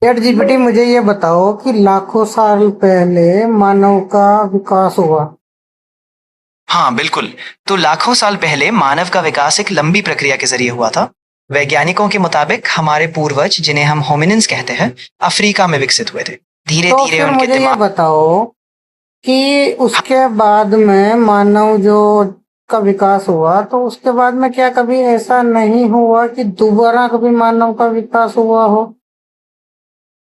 Chat GPT मुझे ये बताओ कि लाखों साल पहले मानव का विकास हुआ। हाँ बिल्कुल। तो लाखों साल पहले मानव का विकास एक लंबी प्रक्रिया के जरिए हुआ था। वैज्ञानिकों के मुताबिक हमारे पूर्वज, जिन्हें हम होमिनिन्स कहते हैं, अफ्रीका में विकसित हुए थे। धीरे तो धीरे फिर उनके मुझे ये दिमाग। बताओ कि उसके बाद में मानव जो का विकास हुआ तो उसके बाद में क्या कभी ऐसा नहीं हुआ कि दोबारा कभी मानव का विकास हुआ हो?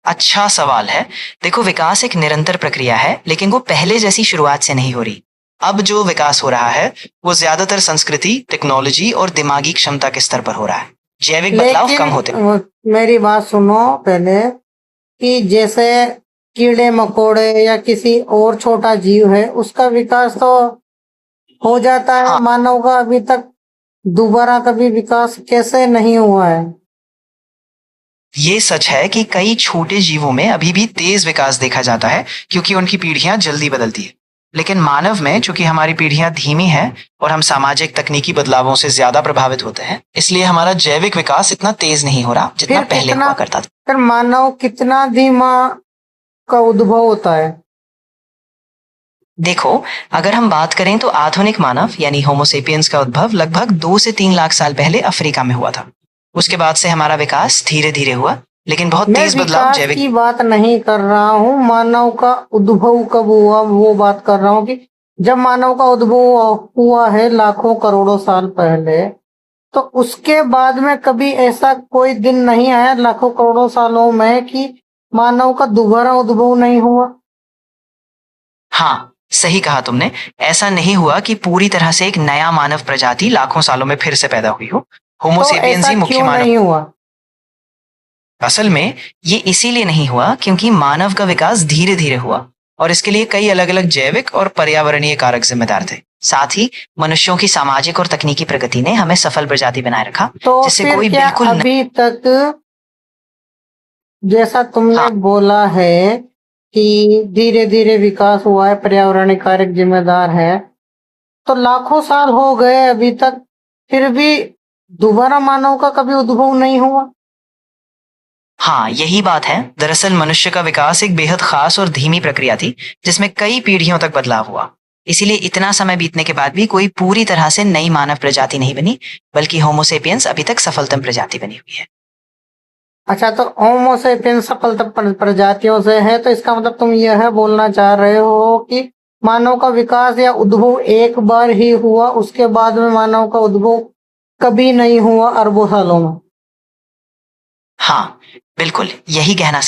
अच्छा सवाल है। देखो, विकास एक निरंतर प्रक्रिया है, लेकिन वो पहले जैसी शुरुआत से नहीं हो रही। अब जो विकास हो रहा है वो ज्यादातर संस्कृति, टेक्नोलॉजी और दिमागी क्षमता के स्तर पर हो रहा है। जैविक बदलाव लेकिन कम होते। मेरी बात सुनो पहले कि जैसे कीड़े मकोड़े या किसी और छोटा जीव है उसका विकास तो हो जाता है, हाँ, मानव का अभी तक दोबारा कभी विकास कैसे नहीं हुआ है? ये सच है कि कई छोटे जीवों में अभी भी तेज विकास देखा जाता है, क्योंकि उनकी पीढ़ियां जल्दी बदलती है। लेकिन मानव में चूंकि हमारी पीढ़ियां धीमी हैं और हम सामाजिक तकनीकी बदलावों से ज्यादा प्रभावित होते हैं, इसलिए हमारा जैविक विकास इतना तेज नहीं हो रहा जितना फिर पहले कितना हुआ करता था। फिर मानव कितना धीमा का उद्भव होता है? देखो, अगर हम बात करें तो आधुनिक मानव यानी होमोसेपियंस का उद्भव लगभग 2 से 3 लाख साल पहले अफ्रीका में हुआ था। उसके बाद से हमारा विकास धीरे धीरे हुआ, लेकिन बहुत मैं तेज बदलाव विकास जैविक। की बात नहीं कर रहा हूँ, मानव का उद्भव कब हुआ वो बात कर रहा हूँ कि जब मानव का उद्भव हुआ है लाखों करोड़ों साल पहले, तो उसके बाद में कभी ऐसा कोई दिन नहीं आया लाखों करोड़ों सालों में कि मानव का दोबारा उद्भव नहीं हुआ? हाँ, सही कहा तुमने। ऐसा नहीं हुआ कि पूरी तरह से एक नया मानव प्रजाति लाखों सालों में फिर से पैदा हुई हो। तो होमोसेपियंस ऐसा ही मुख्य क्यों मानव। नहीं हुआ? असल में ये इसीलिए नहीं हुआ क्योंकि मानव का विकास धीरे धीरे हुआ, और इसके लिए कई अलग अलग जैविक और पर्यावरणीय कारक जिम्मेदार थे। साथ ही मनुष्यों की सामाजिक और तकनीकी प्रगति ने हमें सफल प्रजाति बनाए रखा, तो जिससे फिर कोई क्या बिल्कुल न... अभी तक जैसा तुमने हाँ। बोला है कि धीरे धीरे विकास हुआ है, पर्यावरणीय कारक जिम्मेदार है, तो लाखों साल हो गए अभी तक, फिर भी दोबारा मानव का कभी उद्भव नहीं हुआ? हाँ, यही बात है। दरअसल मनुष्य का विकास एक बेहद खास और धीमी प्रक्रिया थी, जिसमें कई पीढ़ियों तक बदलाव हुआ। इसीलिए इतना समय बीतने के बाद भी कोई पूरी तरह से नई मानव प्रजाति नहीं बनी, बल्कि होमोसेपियंस अभी तक सफलतम प्रजाति बनी हुई है। अच्छा, तो होमो सेपियंस सफल प्रजातियों से है, तो इसका मतलब तुम यह बोलना चाह रहे हो कि मानव का विकास या उद्भव एक बार ही हुआ, उसके बाद में मानव का उद्भव कभी नहीं हुआ अरबों सालों में? हाँ बिल्कुल, यही कहना